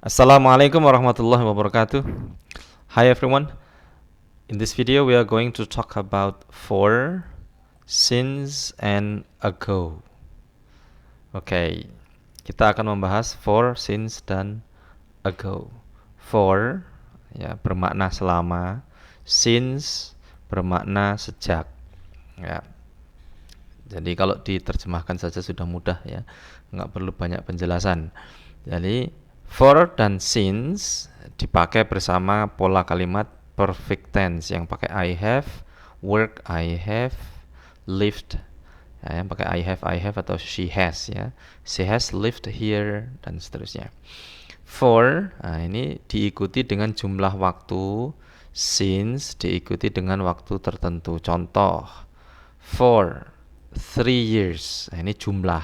Assalamualaikum warahmatullahi wabarakatuh. Hi everyone. In this video we are going to talk about for, since, and ago. Oke, kita akan membahas for, since, dan ago. For ya bermakna selama, since bermakna sejak. Ya. Jadi kalau diterjemahkan saja sudah mudah ya, nggak perlu banyak penjelasan. Jadi for dan since dipakai bersama pola kalimat perfect tense yang pakai I have, work I have, lived ya, yang pakai I have atau she has ya. She has lived here dan seterusnya. For ini diikuti dengan jumlah waktu, since diikuti dengan waktu tertentu. Contoh, for 3 years. Ini jumlah.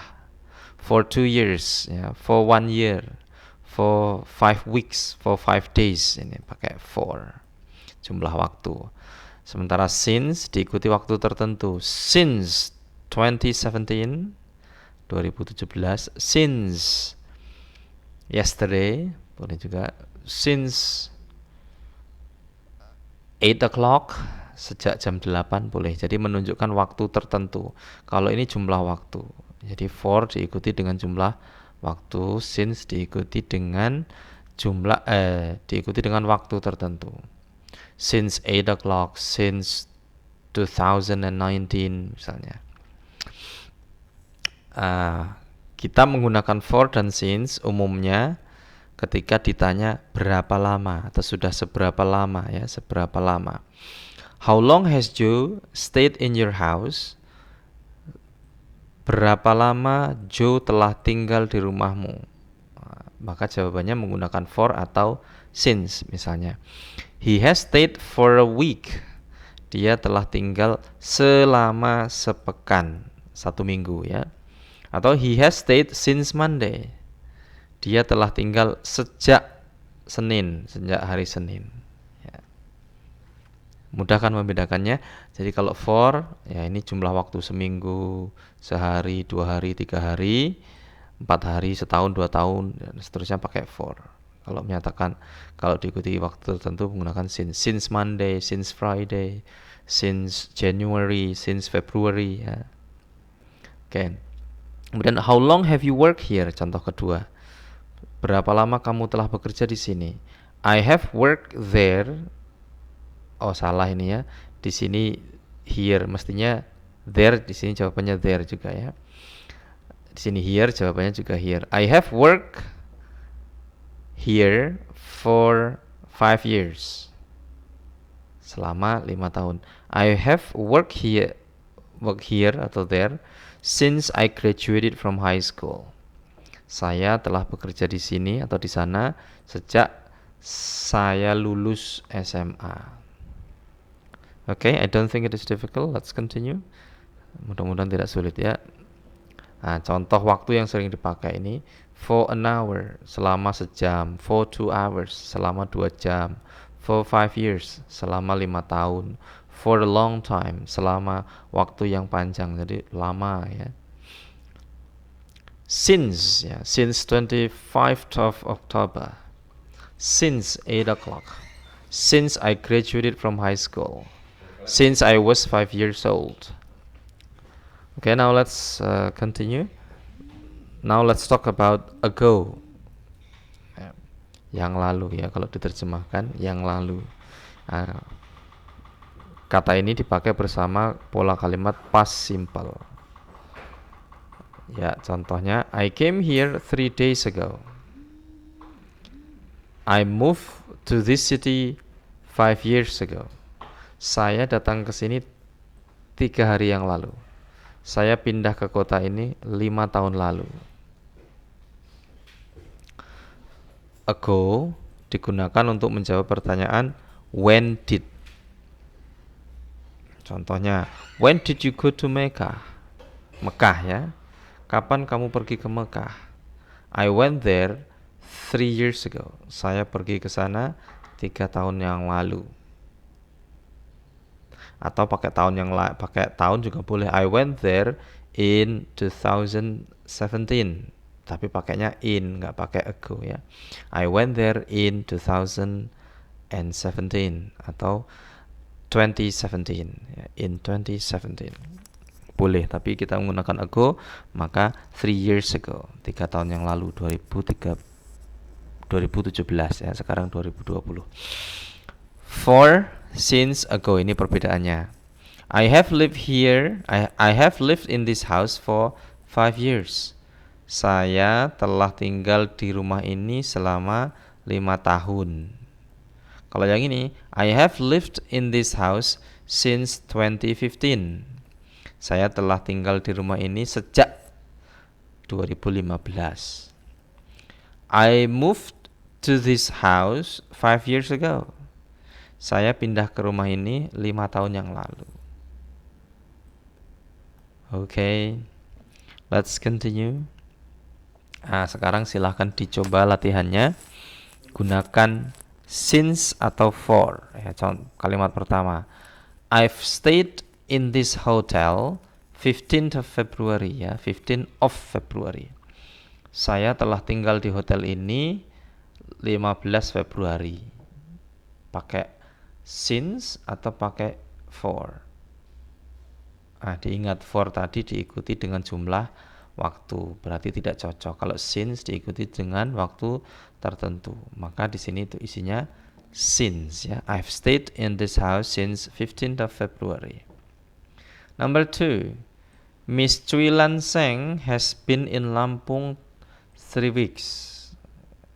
For 2 years, ya. For 1 year, for 5 weeks, for 5 days. Ini pakai for. Jumlah waktu. Sementara since diikuti waktu tertentu. Since 2017, 2017. Since yesterday, boleh juga. Since 8 o'clock, sejak jam 8 boleh. Jadi menunjukkan waktu tertentu. Kalau ini jumlah waktu. Jadi for diikuti dengan jumlah waktu, since diikuti dengan diikuti dengan waktu tertentu. Since 8 o'clock, since 2019 misalnya. Kita menggunakan for dan since umumnya ketika ditanya berapa lama atau sudah seberapa lama ya, seberapa lama. How long has Joe stayed in your house? Berapa lama Joe telah tinggal di rumahmu? Maka jawabannya menggunakan for atau since misalnya. He has stayed for a week. Dia telah tinggal selama sepekan, 1 minggu ya. Atau he has stayed since Monday. Dia telah tinggal sejak Senin, sejak hari Senin. Ya. Mudah kan membedakannya. Jadi kalau for, ya ini jumlah waktu seminggu, sehari, 2 hari, 3 hari, 4 hari, setahun, 2 tahun, dan seterusnya pakai for. Kalau menyatakan, kalau diikuti waktu tertentu menggunakan since. Since Monday, since Friday, since January, since February. Ya. Oke. Kemudian how long have you worked here? Contoh kedua. Berapa lama kamu telah bekerja di sini? I have worked there. Oh, salah ini ya. Di sini here mestinya there, di sini jawabannya there juga ya. Di sini here jawabannya juga here. I have worked here for 5 years. Selama 5 tahun. I have worked here atau there since I graduated from high school. Saya telah bekerja di sini atau di sana sejak saya lulus SMA. Okay, I don't think it is difficult. Let's continue. Mudah-mudahan tidak sulit ya. Nah, contoh waktu yang sering dipakai ini for an hour, selama sejam. For 2 hours, selama 2 jam. For 5 years, selama 5 tahun. For a long time, selama waktu yang panjang. Jadi lama ya. Since 25th of October, since 8 o'clock, since I graduated from high school, since I was 5 years old. Okay, now let's continue. Now let's talk about ago. Yang lalu ya, kalau diterjemahkan yang lalu. Kata ini dipakai bersama pola kalimat past simple. Ya, contohnya I came here 3 days ago. I moved to this city 5 years ago. Saya datang ke sini 3 hari yang lalu. Saya pindah ke kota ini 5 tahun lalu. Ago digunakan untuk menjawab pertanyaan when did. Contohnya, when did you go to Mecca? Mekah ya. Kapan kamu pergi ke Mekah? I went there 3 years ago. Saya pergi ke sana 3 tahun yang lalu. Atau pakai tahun juga boleh. I went there in 2017. tapi pakainya in, nggak pakai ago ya. I went there in 2017 atau 2017 ya, in 2017 boleh, tapi kita menggunakan ago maka 3 years ago, 3 tahun yang lalu, 2017 ya, sekarang 2020. For since ago, ini perbedaannya. I have lived here, I have lived in this house for 5 years. Saya telah tinggal di rumah ini selama 5 tahun. Kalau yang ini, I have lived in this house since 2015. Saya telah tinggal di rumah ini sejak 2015. I moved to this house 5 years ago. Saya pindah ke rumah ini 5 tahun yang lalu. Okay, let's continue. Nah, sekarang silahkan dicoba latihannya. Gunakan since atau for. Ya, contoh kalimat pertama. I've stayed in this hotel 15th of February ya, 15th of February. Saya telah tinggal di hotel ini 15 Februari. Pakai since atau pakai for. Nah, diingat for tadi diikuti dengan jumlah waktu, berarti tidak cocok. Kalau since diikuti dengan waktu tertentu, maka di sini itu isinya since ya. I've stayed in this house since 15th of February. Number 2, Miss Cui Lan Seng has been in Lampung 3 weeks.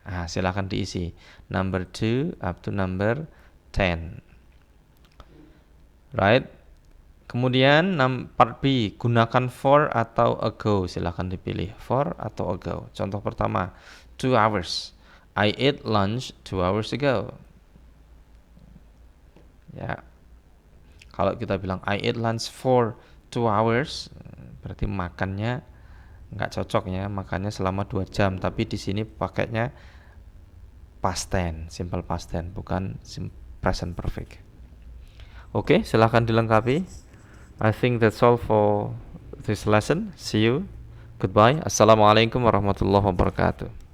Nah, silakan diisi number 2 up to number 10. Right? Kemudian part B, gunakan for atau ago, silahkan dipilih for atau ago. Contoh pertama, 2 hours. I ate lunch 2 hours ago. Ya, kalau kita bilang I ate lunch for 2 hours, berarti makannya nggak cocok ya, makannya selama 2 jam. Tapi di sini pakainya past tense, simple past tense, bukan present perfect. Oke, silahkan dilengkapi. I think that's all for this lesson. See you. Goodbye. Assalamualaikum warahmatullahi wabarakatuh.